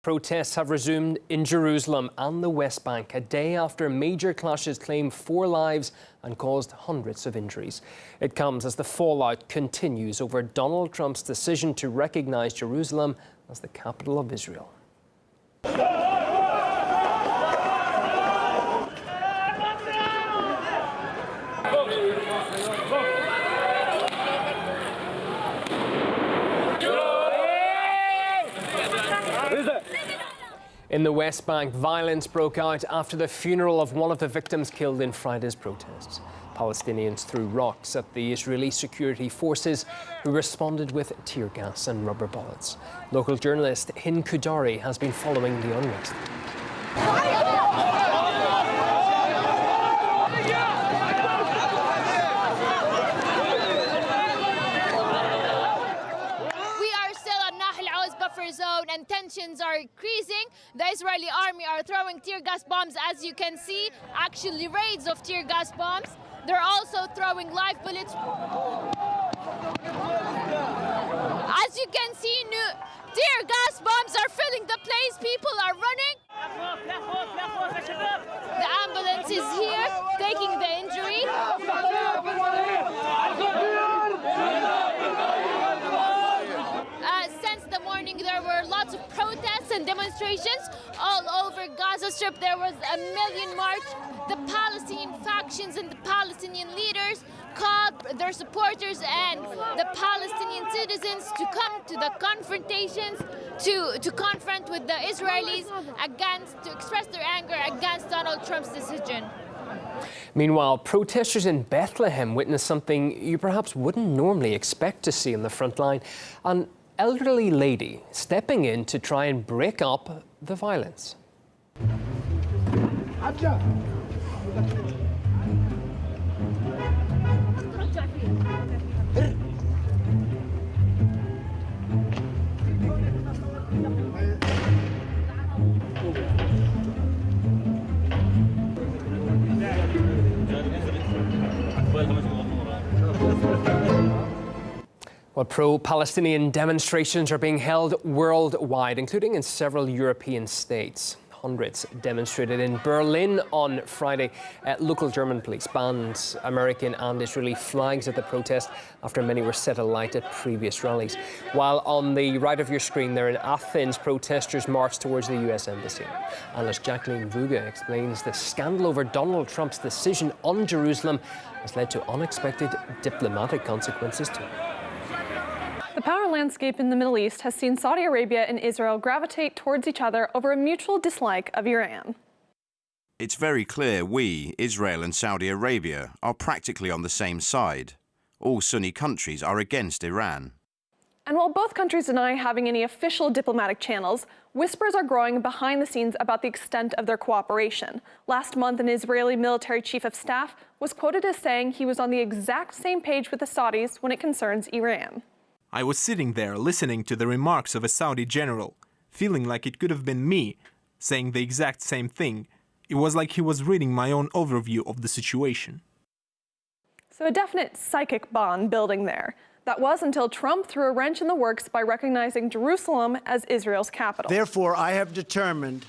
Protests have resumed in Jerusalem and the West Bank a day after major clashes claimed 4 lives and caused hundreds of injuries. It comes as the fallout continues over Donald Trump's decision to recognize Jerusalem as the capital of Israel. In the West Bank, violence broke out after the funeral of one of the victims killed in Friday's protests. Palestinians threw rocks at the Israeli security forces, who responded with tear gas and rubber bullets. Local journalist Hind Kudari has been following the unrest. Zone and tensions are increasing. The Israeli army are throwing tear gas bombs, as you can see, actually raids of tear gas bombs. They're also throwing live bullets. As you can see, tear gas bombs are filling the place. People are running. The ambulance is here taking the injury. There were lots of protests and demonstrations all over Gaza Strip. There was a million march. The Palestinian factions and the Palestinian leaders called their supporters and the Palestinian citizens to come to the confrontations, to confront with the Israelis to express their anger against Donald Trump's decision. Meanwhile, protesters in Bethlehem witnessed something you perhaps wouldn't normally expect to see on the front line. An elderly lady stepping in to try and break up the violence. Well, pro-Palestinian demonstrations are being held worldwide, including in several European states. Hundreds demonstrated in Berlin on Friday. Local German police banned American and Israeli flags at the protest after many were set alight at previous rallies. While on the right of your screen there in Athens, protesters marched towards the U.S. Embassy. Analyst Jacqueline Vuga explains the scandal over Donald Trump's decision on Jerusalem has led to unexpected diplomatic consequences too. The power landscape in the Middle East has seen Saudi Arabia and Israel gravitate towards each other over a mutual dislike of Iran. It's very clear we, Israel and Saudi Arabia, are practically on the same side. All Sunni countries are against Iran. And while both countries deny having any official diplomatic channels, whispers are growing behind the scenes about the extent of their cooperation. Last month, an Israeli military chief of staff was quoted as saying he was on the exact same page with the Saudis when it concerns Iran. I was sitting there listening to the remarks of a Saudi general, feeling like it could have been me, saying the exact same thing. It was like he was reading my own overview of the situation. So a definite psychic bond building there. That was until Trump threw a wrench in the works by recognizing Jerusalem as Israel's capital. Therefore, I have determined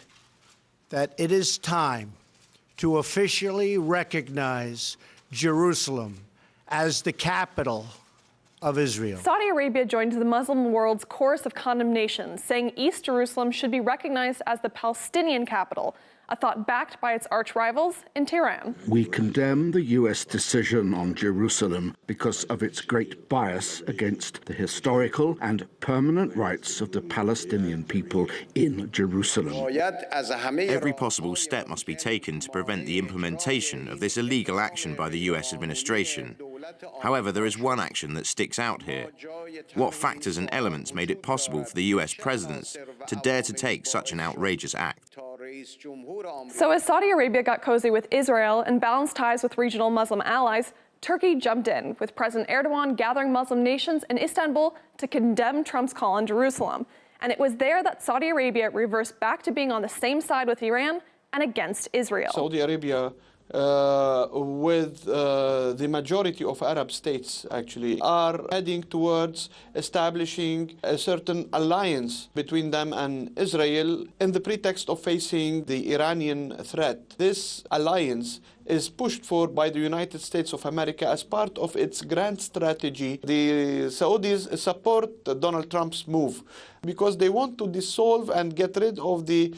that it is time to officially recognize Jerusalem as the capital of Israel. Saudi Arabia joined the Muslim world's chorus of condemnation, saying East Jerusalem should be recognized as the Palestinian capital, a thought backed by its arch-rivals in Tehran. We condemn the U.S. decision on Jerusalem because of its great bias against the historical and permanent rights of the Palestinian people in Jerusalem. Every possible step must be taken to prevent the implementation of this illegal action by the U.S. administration. However, there is one action that sticks out here. What factors and elements made it possible for the U.S. presidents to dare to take such an outrageous act? So as Saudi Arabia got cozy with Israel and balanced ties with regional Muslim allies, Turkey jumped in, with President Erdogan gathering Muslim nations in Istanbul to condemn Trump's call on Jerusalem. And it was there that Saudi Arabia reversed back to being on the same side with Iran and against Israel. Saudi Arabia with the majority of Arab states actually are heading towards establishing a certain alliance between them and Israel in the pretext of facing the Iranian threat. This alliance is pushed for by the United States of America as part of its grand strategy. The Saudis support Donald Trump's move because they want to dissolve and get rid of the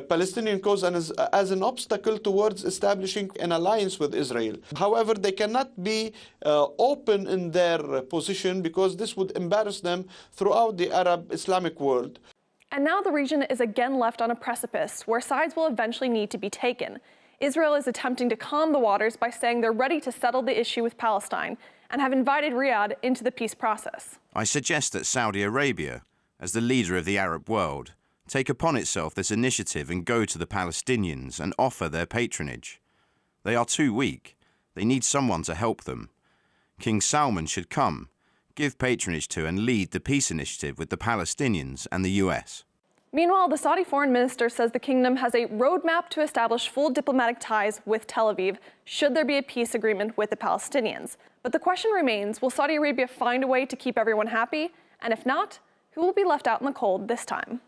Palestinian cause and as an obstacle towards establishing an alliance with Israel. However, they cannot be open in their position because this would embarrass them throughout the Arab Islamic world. And now the region is again left on a precipice where sides will eventually need to be taken. Israel is attempting to calm the waters by saying they're ready to settle the issue with Palestine and have invited Riyadh into the peace process. I suggest that Saudi Arabia, as the leader of the Arab world, take upon itself this initiative and go to the Palestinians and offer their patronage. They are too weak. They need someone to help them. King Salman should come, give patronage to and lead the peace initiative with the Palestinians and the US. Meanwhile, the Saudi foreign minister says the kingdom has a roadmap to establish full diplomatic ties with Tel Aviv should there be a peace agreement with the Palestinians. But the question remains, will Saudi Arabia find a way to keep everyone happy? And if not, who will be left out in the cold this time?